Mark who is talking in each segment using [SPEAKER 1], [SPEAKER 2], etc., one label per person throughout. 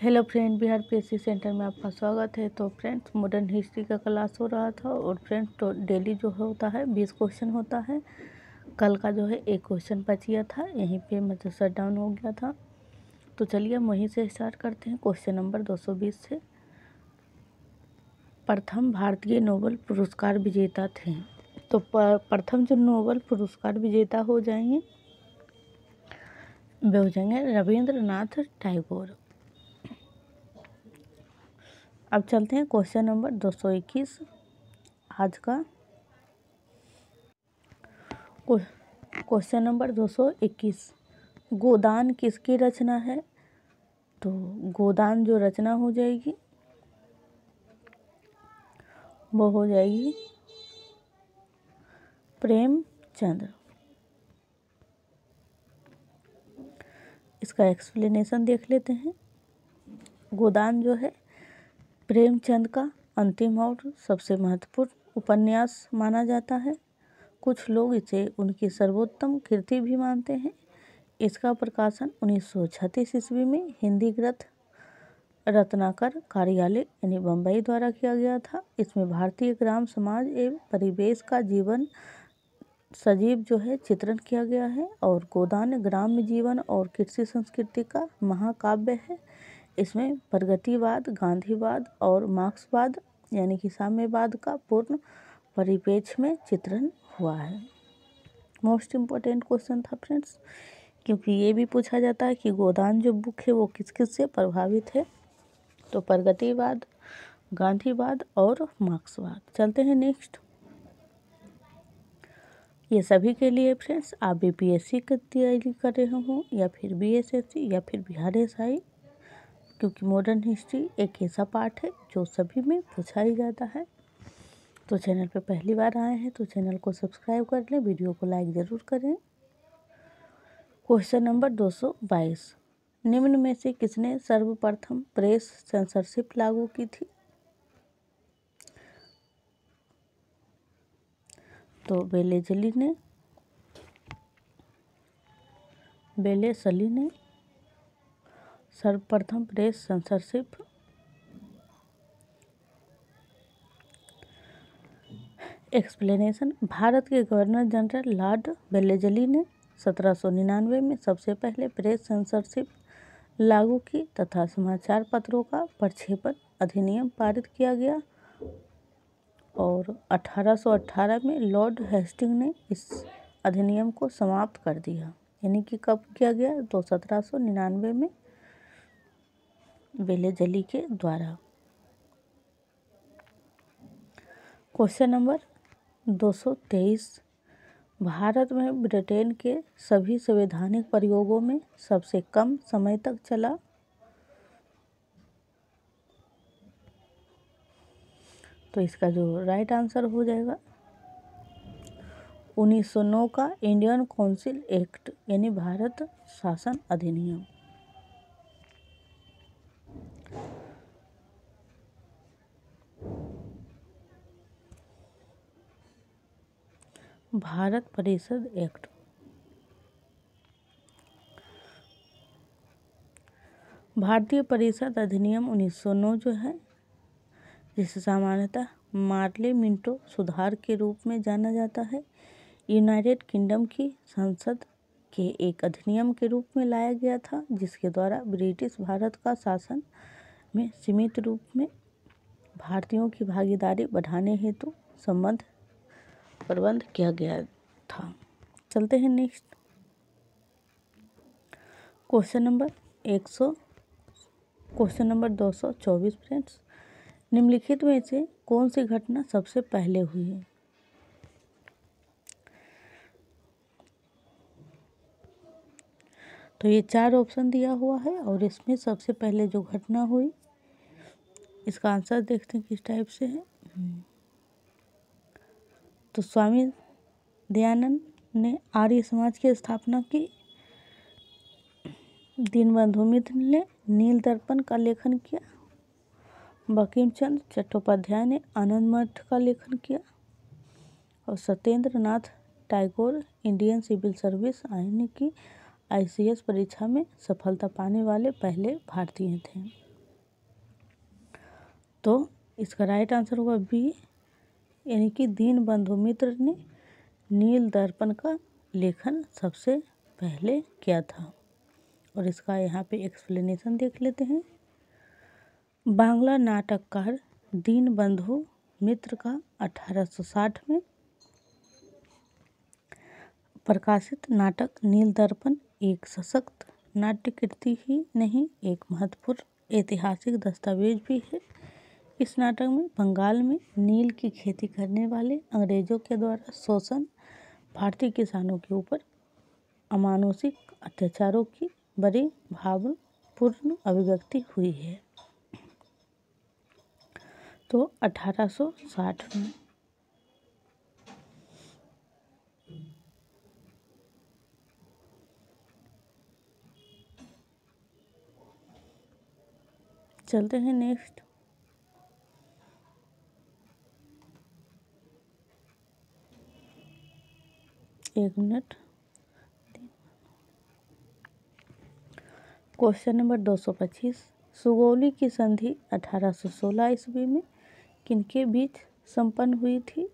[SPEAKER 1] Hello friend, Bihar PSC centre में आपका स्वागत है। तो फ्रेंड्स, मॉडर्न हिस्ट्री का क्लास हो रहा था और फ्रेंड्स तो डेली जो होता है 20 क्वेश्चन होता है। कल का जो है एक क्वेश्चन बच गया था, यहीं पे मतलब शट डाउन हो गया था। तो चलिए हम वहीं से स्टार्ट करते हैं। क्वेश्चन नंबर 220 से। प्रथम भारतीय नोबेल पुरस्कार विजेता थे। तो प्रथम जो नोबेल पुरस्कार विजेता हो जाएंगे वे हो जाएंगे रविंद्रनाथ टैगोर। अब चलते हैं क्वेश्चन नंबर 221 आज का। क्वेश्चन नंबर 221, गोदान किसकी रचना है? तो गोदान जो रचना हो जाएगी वो हो जाएगी प्रेमचंद। इसका एक्सप्लेनेशन देख लेते हैं। गोदान जो है प्रेमचंद का अंतिम और सबसे महत्वपूर्ण उपन्यास माना जाता है। कुछ लोग इसे उनकी सर्वोत्तम कृति भी मानते हैं। इसका प्रकाशन 1936 ईस्वी में हिंदी ग्रंथ रत्नाकर कार्यालय यानी बम्बई द्वारा किया गया था। इसमें भारतीय ग्राम समाज एवं परिवेश का जीवन सजीव जो है चित्रण किया गया है और गोदान ग्राम्य जीवन और कृषि संस्कृति का महाकाव्य है। इसमें प्रगतिवाद, गांधीवाद और मार्क्सवाद यानी कि साम्यवाद का पूर्ण परिप्रेक्ष्य में चित्रण हुआ है। मोस्ट इम्पोर्टेंट क्वेश्चन था फ्रेंड्स, क्योंकि ये भी पूछा जाता है कि गोदान जो बुक है वो किस किस से प्रभावित है। तो प्रगतिवाद, गांधीवाद और मार्क्सवाद। चलते हैं नेक्स्ट। ये सभी के लिए फ्रेंड्स, आप बीपीएससी की तैयारी कर रहे हो या फिर बीएसएससी या फिर बिहार एसआई, क्योंकि मॉडर्न हिस्ट्री एक ऐसा पार्ट है जो सभी में पूछा ही जाता है। तो चैनल पे पहली बार आए हैं तो चैनल को सब्सक्राइब कर लें, वीडियो को लाइक ज़रूर करें। क्वेश्चन नंबर 222, निम्न में से किसने सर्वप्रथम प्रेस सेंसरशिप लागू की थी? तो वेलेस्ली ने सर्वप्रथम प्रेस सेंसरशिप एक्सप्लेनेशन। भारत के गवर्नर जनरल लॉर्ड वेलेस्ली ने 1799 में सबसे पहले प्रेस सेंसरशिप लागू की तथा समाचार पत्रों का प्रक्षेपण अधिनियम पारित किया गया और 1818 में लॉर्ड हेस्टिंग ने इस अधिनियम को समाप्त कर दिया। यानी कि कब किया गया? तो 1799 में वेलेस्ली के द्वारा। क्वेश्चन नंबर 223, भारत में ब्रिटेन के सभी संवैधानिक प्रयोगों में सबसे कम समय तक चला। तो इसका जो राइट आंसर हो जाएगा 1909 का इंडियन काउंसिल एक्ट यानी भारत शासन अधिनियम। भारत परिषद एक्ट। भारतीय परिषद अधिनियम 1909 जो है, जिसे सामान्यतः मार्ले मिंटो सुधार के रूप में जाना जाता है, यूनाइटेड किंगडम की संसद के एक अधिनियम के रूप में लाया गया था, जिसके द्वारा ब्रिटिश भारत का शासन में सीमित रूप में भारतीयों की भागीदारी बढ़ाने हेतु प्रबंध किया गया था। चलते हैं नेक्स्ट। क्वेश्चन नंबर 224 फ्रेंड्स, निम्नलिखित में से कौन सी घटना सबसे पहले हुई है? तो ये 4 ऑप्शन दिया हुआ है और इसमें सबसे पहले जो घटना हुई, इसका आंसर देखते हैं किस टाइप से है। तो स्वामी दयानंद ने आर्य समाज की स्थापना की। दीनबंधु मित्र ने नील दर्पण का लेखन किया। बंकिम चंद्र चट्टोपाध्याय ने आनंद मठ का लेखन किया और Satyendra Nath Tagore Indian civil service यानी कि ICS परीक्षा में सफलता पाने वाले पहले भारतीय थे। तो इसका राइट आंसर होगा बी, यानी कि दीनबंधु मित्र ने नील दर्पण का लेखन सबसे पहले किया था। और इसका यहाँ पे एक्सप्लेनेशन देख लेते हैं। बांग्ला नाटककार दीनबंधु मित्र का 1860 में प्रकाशित नाटक नील दर्पण एक सशक्त नाट्य कृति ही नहीं, एक महत्वपूर्ण ऐतिहासिक दस्तावेज भी है। इस नाटक में बंगाल में नील की खेती करने वाले अंग्रेजों के द्वारा शोषण, भारतीय किसानों के ऊपर अमानुषिक अत्याचारों की बड़ी भावपूर्ण अभिव्यक्ति हुई है। तो 1860 में। चलते हैं नेक्स्ट। एक मिनट। Question number 225। सुगौली की संधि 1816 ईस्वी में किनके बीच संपन्न हुई थी?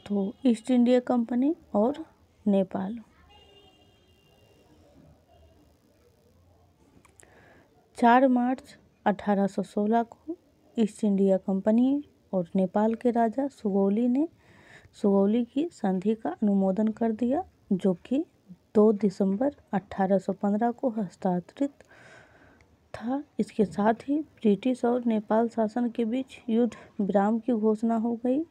[SPEAKER 1] तो ईस्ट इंडिया कंपनी और नेपाल। 4 मार्च 1816 को ईस्ट इंडिया कंपनी और नेपाल के राजा सुगौली ने सुगौली की संधि का अनुमोदन कर दिया, जो कि 2 दिसंबर 1815 को हस्ताक्षरित था। इसके साथ ही ब्रिटिश और नेपाल शासन के बीच युद्ध विराम की घोषणा हो गई।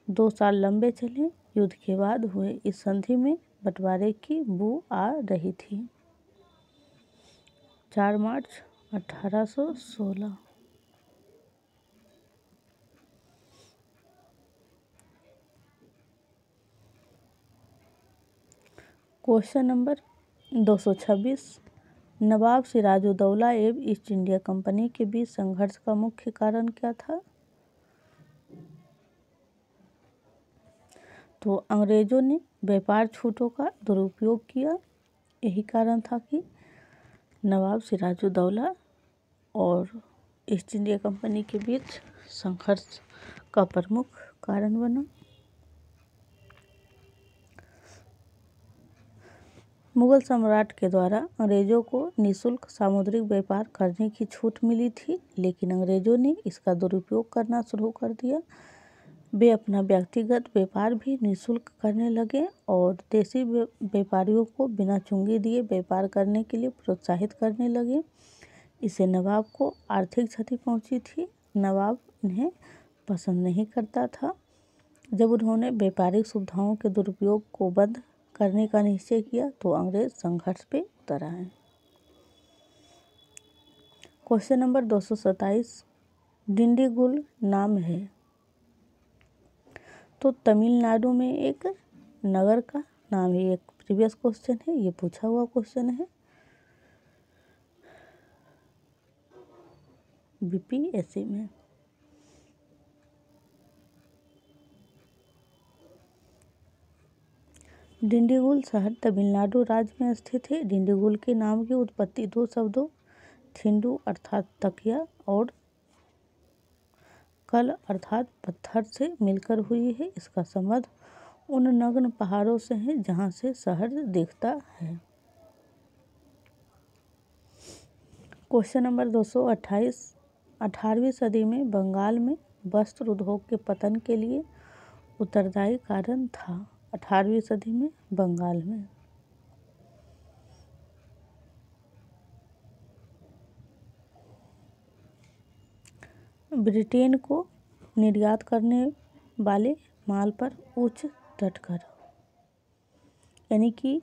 [SPEAKER 1] 2 साल लंबे चले युद्ध के बाद हुए इस संधि में बंटवारे की बू आ रही थी। 4 मार्च 1816। Question number 226। नवाब सिराजुद्दौला एवं ईस्ट इंडिया कंपनी के बीच संघर्ष का मुख्य कारण क्या था? तो अंग्रेजों ने व्यापार छूटों का दुरुपयोग किया। यही कारण था कि नवाब सिराजुद्दौला और ईस्ट इंडिया कंपनी के बीच संघर्ष का प्रमुख कारण बना। मुगल सम्राट के द्वारा अंग्रेजों को निःशुल्क सामुद्रिक व्यापार करने की छूट मिली थी, लेकिन अंग्रेजों ने इसका दुरुपयोग करना शुरू कर दिया। वे अपना व्यक्तिगत व्यापार भी निःशुल्क करने लगे और देसी व्यापारियों को बिना चुंगी दिए व्यापार करने के लिए प्रोत्साहित करने लगे। इससे नवाब को आर्थिक क्षति पहुंची थी। नवाब इन्हें पसंद नहीं करता था। जब उन्होंने व्यापारिक सुविधाओं के दुरुपयोग को बंद करने का निश्चय किया तो अंग्रेज संघर्ष पे उतर आए। Question number 227। डिंडीगुल नाम है तो तमिलनाडु में एक नगर का नाम है। एक प्रीवियस क्वेश्चन है, ये पूछा हुआ क्वेश्चन है बीपीएससी में। डिंडीगुल शहर तमिलनाडु राज्य में स्थित है। डिंडीगुल के नाम की उत्पत्ति 2 शब्दों थिंडू अर्थात तकिया और कल अर्थात पत्थर से मिलकर हुई है। इसका संबंध उन नग्न पहाड़ों से है जहां से शहर दिखता है। Question number 228। 18वीं सदी में बंगाल में वस्त्र उद्योग के पतन के लिए उत्तरदायी कारण था। 18वीं सदी में बंगाल में ब्रिटेन को निर्यात करने वाले माल पर उच्च तटकर, यानी कि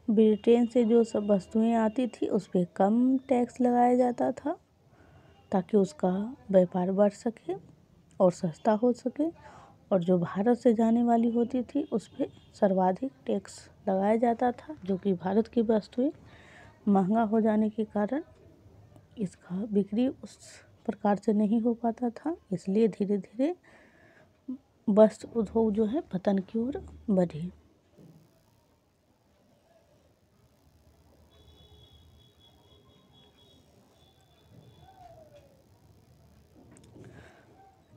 [SPEAKER 1] ब्रिटेन से जो सब वस्तुएं आती थी उस पर कम टैक्स लगाया जाता था ताकि उसका व्यापार बढ़ सके और सस्ता हो सके, और जो भारत से जाने वाली होती थी उस पर सर्वाधिक टैक्स लगाया जाता था, जो कि भारत की वस्तुएं महंगा हो जाने के कारण इसका बिक्री उस प्रकार से नहीं हो पाता था। इसलिए धीरे धीरे वस्त्र उद्योग जो है पतन की ओर बढ़ी।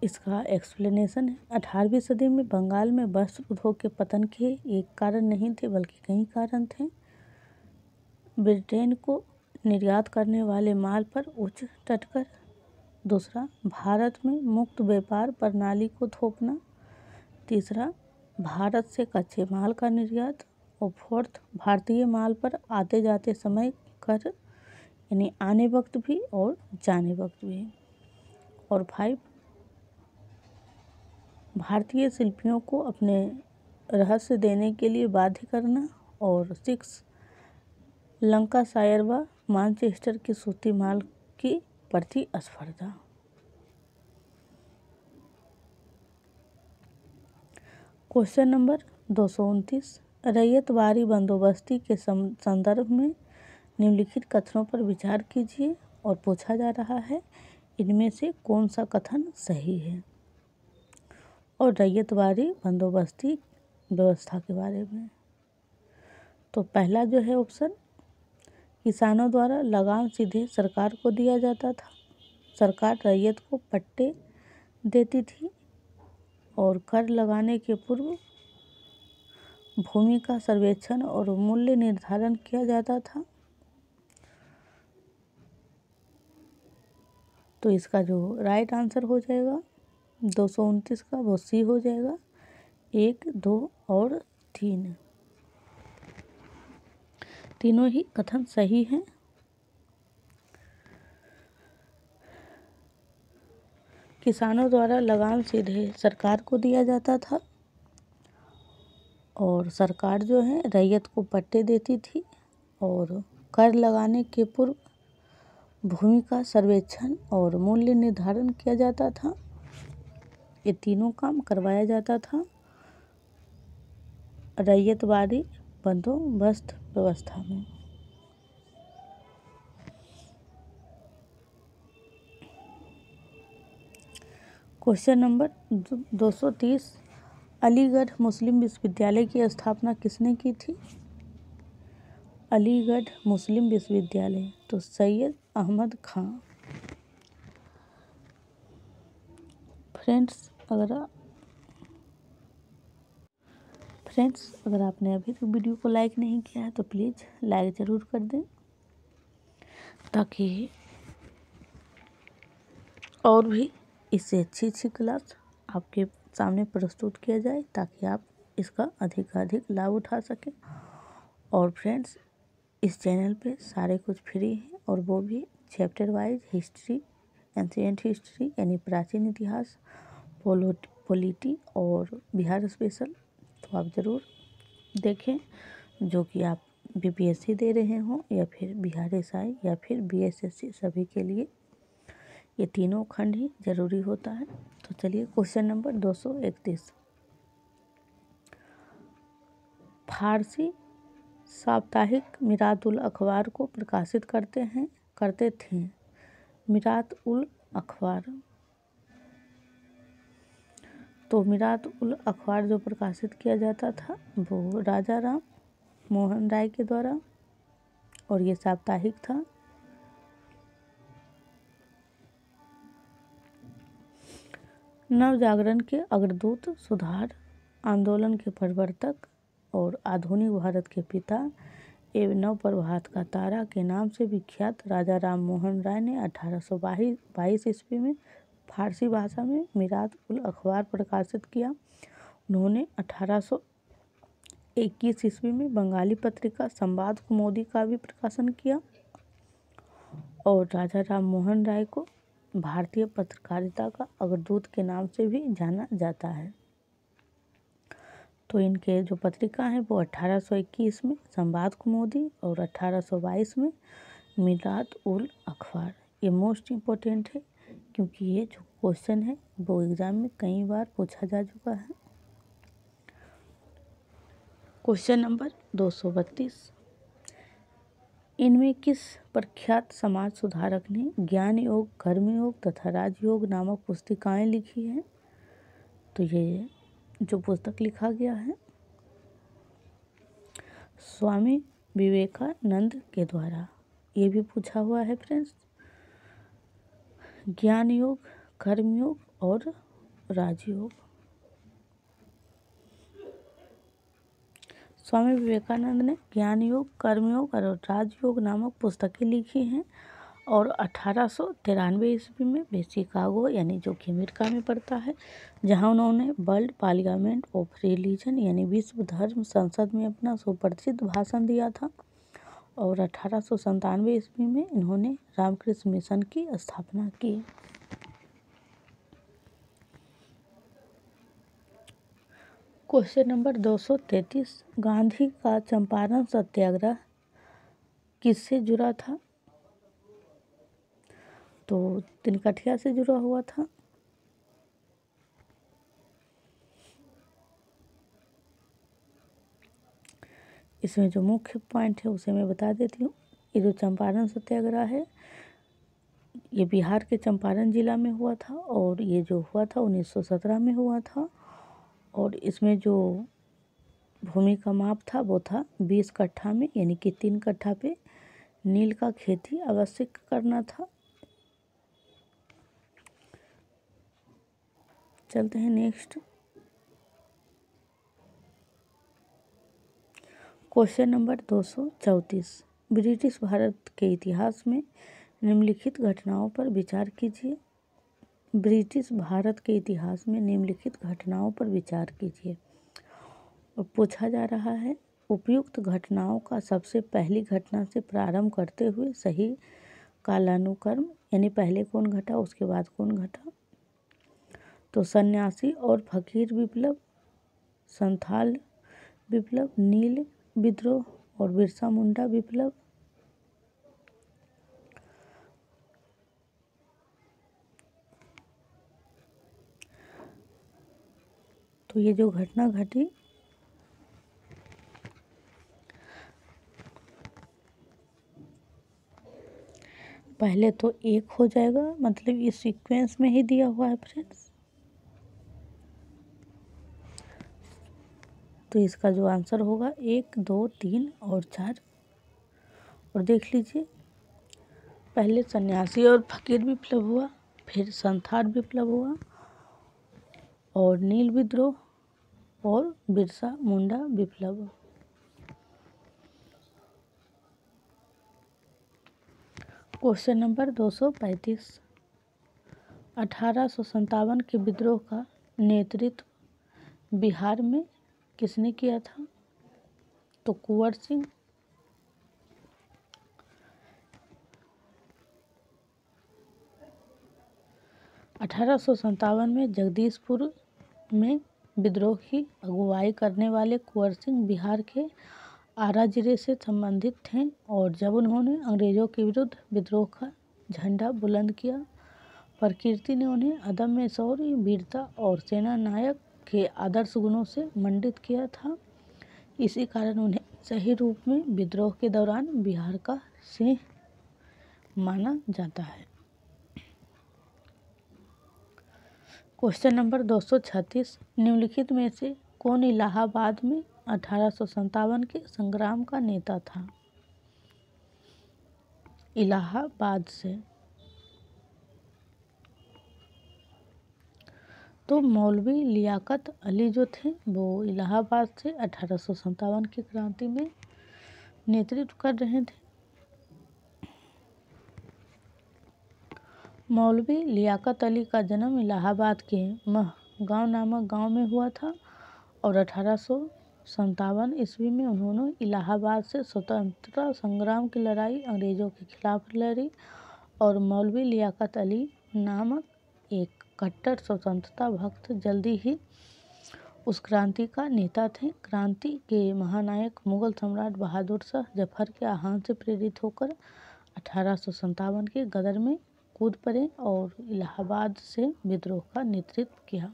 [SPEAKER 1] इसका एक्सप्लेनेशन है। 18वीं सदी में बंगाल में वस्त्र उद्योग के पतन के एक कारण नहीं थे बल्कि कई कारण थे। ब्रिटेन को निर्यात करने वाले माल पर उच्च टटकर, दूसरा भारत में मुक्त व्यापार प्रणाली को थोपना, तीसरा भारत से कच्चे माल का निर्यात, और फोर्थ भारतीय माल पर आते जाते समय कर, यानी आने वक्त भी और जाने वक्त भी, और 5 भारतीय शिल्पियों को अपने रहस्य देने के लिए बाध्य करना, और 6 लंकाशायर व मानचेस्टर की सूती माल की प्रतिस्पर्धा। क्वेश्चन नंबर 229, रैयतवारी बंदोबस्ती के संदर्भ में निम्नलिखित कथनों पर विचार कीजिए, और पूछा जा रहा है इनमें से कौन सा कथन सही है। और रैयतवारी बंदोबस्ती व्यवस्था के बारे में, तो पहला जो है ऑप्शन, किसानों द्वारा लगान सीधे सरकार को दिया जाता था। सरकार रैयत को पट्टे देती थी और कर लगाने के पूर्व भूमि का सर्वेक्षण और मूल्य निर्धारण किया जाता था। तो इसका जो राइट आंसर हो जाएगा 229 का, वो सी हो जाएगा। 1, 2 और 3 तीनों ही कथन सही हैं। किसानों द्वारा लगान सीधे सरकार को दिया जाता था और सरकार जो है रैयत को पट्टे देती थी और कर लगाने के पूर्व भूमि का सर्वेक्षण और मूल्य निर्धारण किया जाता था। ये तीनों काम करवाया जाता था रैयतवारी बंदोबस्त व्यवस्था में। क्वेश्चन नंबर 230, अलीगढ़ मुस्लिम विश्वविद्यालय की स्थापना किसने की थी। अलीगढ़ मुस्लिम विश्वविद्यालय, तो सैयद अहमद खां। फ्रेंड्स अगर आपने अभी तक वीडियो को लाइक नहीं किया है तो प्लीज़ लाइक ज़रूर कर दें, ताकि और भी इससे अच्छी क्लास आपके सामने प्रस्तुत किया जाए, ताकि आप इसका अधिक लाभ उठा सकें। और फ्रेंड्स, इस चैनल पे सारे कुछ फ्री है, और वो भी chapter wise history, ancient history यानी प्राचीन इतिहास, पॉलिटी और बिहार स्पेशल। तो आप ज़रूर देखें, जो कि आप बीपीएससी दे रहे हों या फिर बिहार एसआई या फिर बीएसएससी, सभी के लिए ये तीनों खंड ही जरूरी होता है। तो चलिए क्वेश्चन नंबर 231, फारसी साप्ताहिक मिरात उल अखबार को प्रकाशित करते थे। मिरात उल अखबार, तो मिरात उल अखबार जो प्रकाशित किया जाता था वो राजा राम मोहन राय के द्वारा, और ये साप्ताहिक था। नव जागरण के अग्रदूत, सुधार आंदोलन के प्रवर्तक और आधुनिक भारत के पिता एवं नव प्रभात का तारा के नाम से विख्यात राजा राम मोहन राय ने 1822 ईस्वी में फारसी भाषा में मिरात उल अखबार प्रकाशित किया। उन्होंने 1821 ईस्वी में बंगाली पत्रिका संवाद कुमोदी का भी प्रकाशन किया, और राजा राम मोहन राय को भारतीय पत्रकारिता का अग्रदूत के नाम से भी जाना जाता है। तो इनके जो पत्रिका हैं वो 1821 में संवाद कुमोदी और 1822 में मिरात उल अखबार। ये मोस्ट इम्पोर्टेंट है, क्योंकि ये जो क्वेश्चन है वो एग्ज़ाम में कई बार पूछा जा चुका है। क्वेश्चन नंबर 232, इनमें किस प्रख्यात समाज सुधारक ने ज्ञान योग, कर्म योग तथा राजयोग नामक पुस्तिकाएं लिखी हैं। तो ये जो पुस्तक लिखा गया है स्वामी विवेकानंद के द्वारा, ये भी पूछा हुआ है फ्रेंड्स। ज्ञान योग, कर्म योग और राजयोग। स्वामी विवेकानंद ने ज्ञान योग, कर्मयोग और राजयोग नामक पुस्तकें लिखी हैं और 1893 ईस्वी में वे शिकागो यानी जो कि अमेरिका में पड़ता है, जहां उन्होंने वर्ल्ड पार्लियामेंट ऑफ रिलीजन यानी विश्व धर्म संसद में अपना सुप्रसिद्ध भाषण दिया था और 1897 ईस्वी में इन्होंने रामकृष्ण मिशन की स्थापना की। क्वेश्चन नंबर 233, गांधी का चंपारण सत्याग्रह किससे जुड़ा था? तो तिनकठिया से जुड़ा हुआ था। इसमें जो मुख्य पॉइंट है उसे मैं बता देती हूँ। ये जो चंपारण सत्याग्रह है ये बिहार के चंपारण जिला में हुआ था और ये जो हुआ था 1917 में हुआ था और इसमें जो भूमि का माप था वो था 20 कट्ठा में, यानी कि 3 कट्ठा पे नील का खेती अवश्य करना था। चलते हैं next. Question number 234, British Bharat के इतिहास में निम्नलिखित घटनाओं पर विचार कीजिए। ब्रिटिश भारत के इतिहास में निम्नलिखित घटनाओं पर विचार कीजिए। और पूछा जा रहा है उपयुक्त घटनाओं का सबसे पहली घटना से प्रारंभ करते हुए सही कालानुक्रम, यानी पहले कौन घटा उसके बाद कौन घटा। तो सन्यासी और फकीर विप्लव, संथाल विप्लव, नील विद्रोह और बिरसा मुंडा विप्लव। तो ये जो घटना घटी पहले तो एक हो जाएगा, मतलब ये सीक्वेंस में ही दिया हुआ है फ्रेंड्स। तो इसका जो आंसर होगा 1, 2, 3 और 4। और देख लीजिए, पहले सन्यासी और फकीर विप्लव हुआ, फिर संथाल विप्लव हुआ और नील विद्रोह और बिरसा मुंडा विप्लव। क्वेश्चन नंबर 235, 1857 के विद्रोह का नेतृत्व बिहार में किसने किया था? तो कुंवर सिंह। 1857 में जगदीशपुर में विद्रोह की अगुवाई करने वाले कुंवर सिंह बिहार के आरा जिले से संबंधित थे और जब उन्होंने अंग्रेजों के विरुद्ध विद्रोह का झंडा बुलंद किया, प्रकृति ने उन्हें अदम्य शौर्य, वीरता और सेना नायक के आदर्श गुणों से मंडित किया था। इसी कारण उन्हें सही रूप में विद्रोह के दौरान बिहार का सिंह माना जाता है। क्वेश्चन नंबर 236, निम्नलिखित में से कौन इलाहाबाद में 1857 के संग्राम का नेता था? इलाहाबाद से तो मौलवी लियाकत अली जो थे वो इलाहाबाद से 1857 की क्रांति में नेतृत्व कर रहे थे। मौलवी लियाकत अली का जन्म इलाहाबाद के महगांव नामक गांव में हुआ था और 1857 ईस्वी में उन्होंने इलाहाबाद से स्वतंत्रता संग्राम की लड़ाई अंग्रेज़ों के खिलाफ लड़ी और मौलवी लियाकत अली नामक एक कट्टर स्वतंत्रता भक्त जल्दी ही उस क्रांति का नेता थे। क्रांति के महानायक मुगल सम्राट बहादुर शाह जफर के आह्वान से प्रेरित होकर 1857 के गदर में कूद पड़े और इलाहाबाद से विद्रोह का नेतृत्व किया।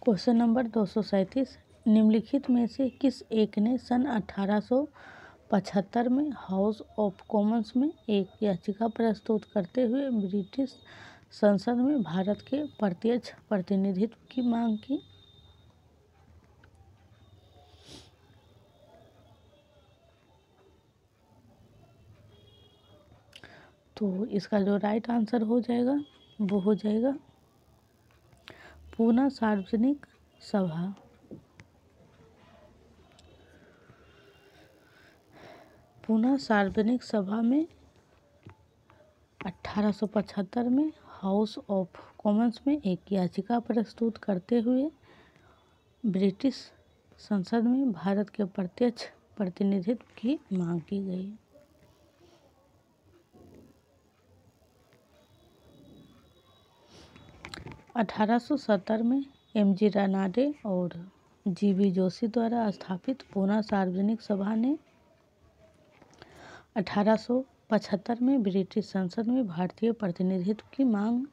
[SPEAKER 1] क्वेश्चन नंबर 237, निम्नलिखित में से किस एक ने सन 1875 में हाउस ऑफ कॉमन्स में एक याचिका प्रस्तुत करते हुए ब्रिटिश संसद में भारत के प्रत्यक्ष प्रतिनिधित्व की मांग की? तो इसका जो राइट आंसर हो जाएगा वो हो जाएगा पूना सार्वजनिक सभा। पूना सार्वजनिक सभा में 1875 में हाउस ऑफ कॉमन्स में एक याचिका प्रस्तुत करते हुए ब्रिटिश संसद में भारत के प्रत्यक्ष प्रतिनिधित्व की मांग की गई। अठारह सौ 70 में एम.जी. रानाडे और जी.बी. जोशी द्वारा स्थापित पूना सार्वजनिक सभा ने 1875 में ब्रिटिश संसद में भारतीय प्रतिनिधित्व की मांग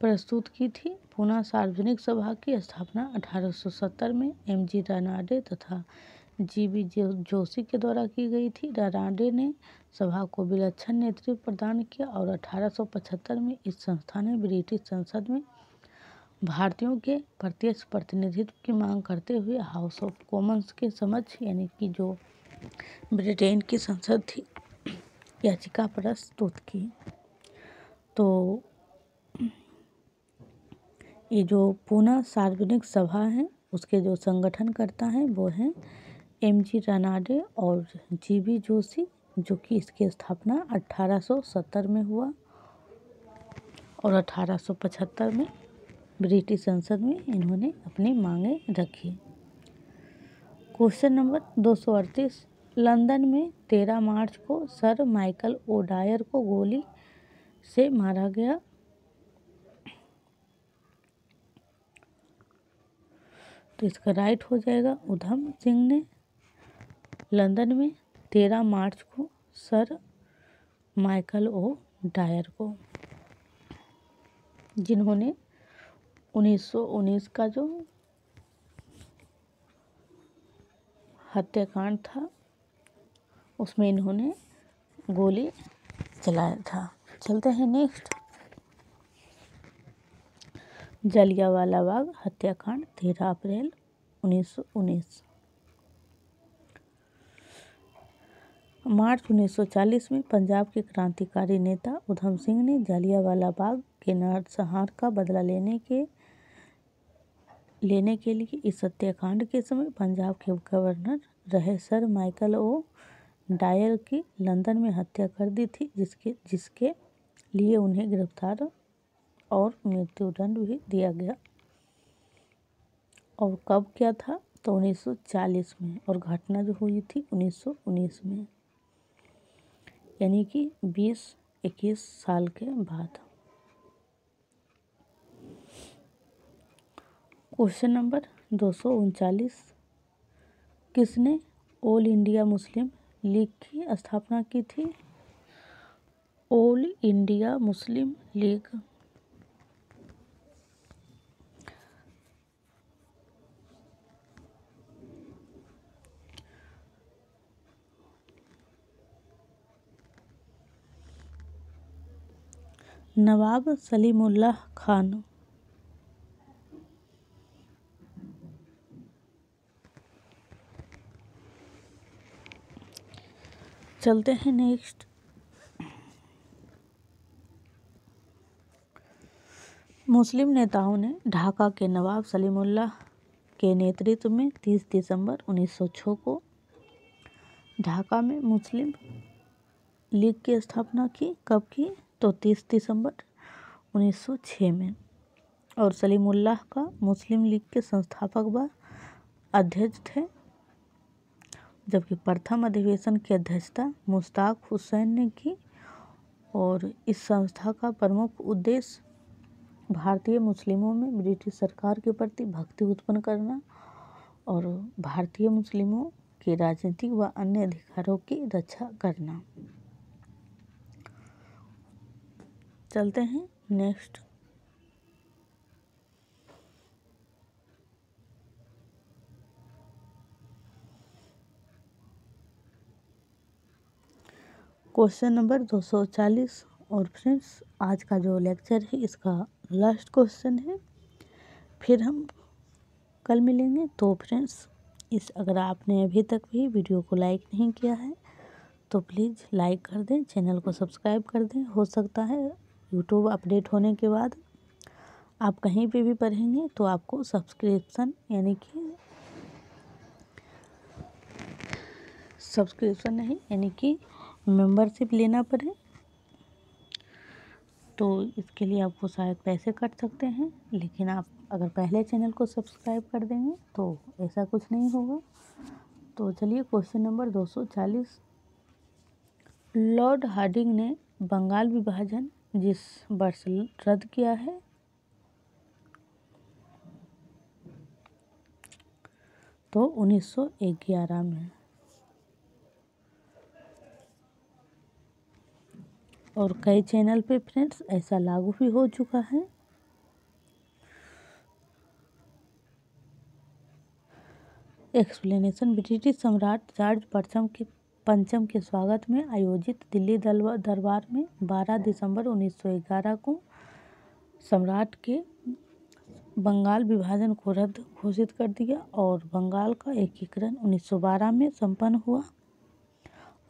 [SPEAKER 1] प्रस्तुत की थी। पूना सार्वजनिक सभा की स्थापना 1870 में एम.जी. रानाडे तथा जी.बी. जोशी के द्वारा की गई थी। रानाडे ने सभा को विलक्षण नेतृत्व प्रदान किया और 1875 में इस संस्था ने ब्रिटिश संसद में भारतीयों के प्रत्यक्ष प्रतिनिधित्व की मांग करते हुए हाउस ऑफ कॉमन्स के समक्ष, यानी कि जो ब्रिटेन की संसद थी, याचिका प्रस्तुत की। तो ये जो पूना सार्वजनिक सभा है उसके जो संगठनकर्ता हैं वो हैं एम.जी. रानाडे और जी.बी. जोशी, जो कि इसकी स्थापना 1870 में हुआ और 1875 में ब्रिटिश संसद में इन्होंने अपनी मांगें रखी। क्वेश्चन नंबर 238, लंदन में 13 मार्च को सर माइकल ओडायर को गोली से मारा गया। तो इसका राइट हो जाएगा उधम सिंह ने लंदन में 13 मार्च को सर माइकल ओडायर को, जिन्होंने 1919 का जो हत्याकांड था उसमें इन्होंने गोली चलाया था। चलते हैं नेक्स्ट, जलियांवाला बाग हत्याकांड 13 अप्रैल 1919। मार्च 1940 में पंजाब के क्रांतिकारी नेता उधम सिंह ने जलियांवाला बाग के नरसंहार का बदला लेने के लिए इस हत्याकांड के समय पंजाब के गवर्नर रहे सर माइकल ओडायर की लंदन में हत्या कर दी थी, जिसके लिए उन्हें गिरफ्तार और मृत्युदंड भी दिया गया। और कब क्या था? तो 1940 में, और घटना जो हुई थी 1919 में, यानी कि 20-21 साल के बाद। क्वेश्चन नंबर 239, किसने ऑल इंडिया मुस्लिम लीग की स्थापना की थी? ऑल इंडिया मुस्लिम लीग नवाब सलीमुल्लाह खान। चलते हैं नेक्स्ट, मुस्लिम नेताओं ने ढाका के नवाब सलीमुल्लाह के नेतृत्व में 30 दिसंबर 1906 को ढाका में मुस्लिम लीग की स्थापना की। कब की? तो 30 दिसंबर 1906 में। और सलीमुल्लाह का मुस्लिम लीग के संस्थापक व अध्यक्ष थे, जबकि प्रथम अधिवेशन की अध्यक्षता मुश्ताक हुसैन ने की। और इस संस्था का प्रमुख उद्देश्य भारतीय मुस्लिमों में ब्रिटिश सरकार के प्रति भक्ति उत्पन्न करना और भारतीय मुस्लिमों के राजनीतिक व अन्य अधिकारों की रक्षा करना। चलते हैं नेक्स्ट, क्वेश्चन नंबर 240। और फ्रेंड्स, आज का जो लेक्चर है इसका लास्ट क्वेश्चन है, फिर हम कल मिलेंगे। तो फ्रेंड्स, अगर आपने अभी तक भी वीडियो को लाइक नहीं किया है तो प्लीज़ लाइक कर दें, चैनल को सब्सक्राइब कर दें। हो सकता है यूट्यूब अपडेट होने के बाद आप कहीं पे भी पढ़ेंगे तो आपको सब्सक्रिप्शन यानी कि मेंबरशिप लेना पड़े, तो इसके लिए आपको शायद पैसे कट सकते हैं। लेकिन आप अगर पहले चैनल को सब्सक्राइब कर देंगे तो ऐसा कुछ नहीं होगा। तो चलिए क्वेश्चन नंबर 240। लॉर्ड हार्डिंग ने बंगाल विभाजन जिस वर्ष रद्द किया है, तो 1911 में। और कई चैनल पे फ्रेंड्स ऐसा लागू भी हो चुका है। एक्सप्लेनेशन। ब्रिटिश सम्राट जॉर्ज पंचम के स्वागत में आयोजित दिल्ली दरबार में 12 दिसंबर 1911 को सम्राट के बंगाल विभाजन को रद्द घोषित कर दिया और बंगाल का एकीकरण 1912 में संपन्न हुआ।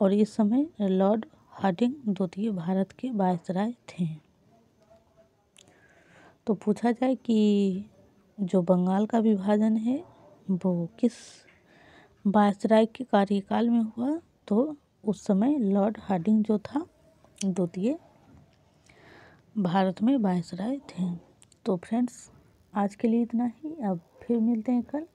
[SPEAKER 1] और इस समय लॉर्ड हार्डिंग द्वितीय भारत के वायसराय थे। तो पूछा जाए कि जो बंगाल का विभाजन है वो किस वायसराय के कार्यकाल में हुआ, तो उस समय लॉर्ड हार्डिंग जो था द्वितीय भारत में वायसराय थे। तो फ्रेंड्स आज के लिए इतना ही। अब फिर मिलते हैं कल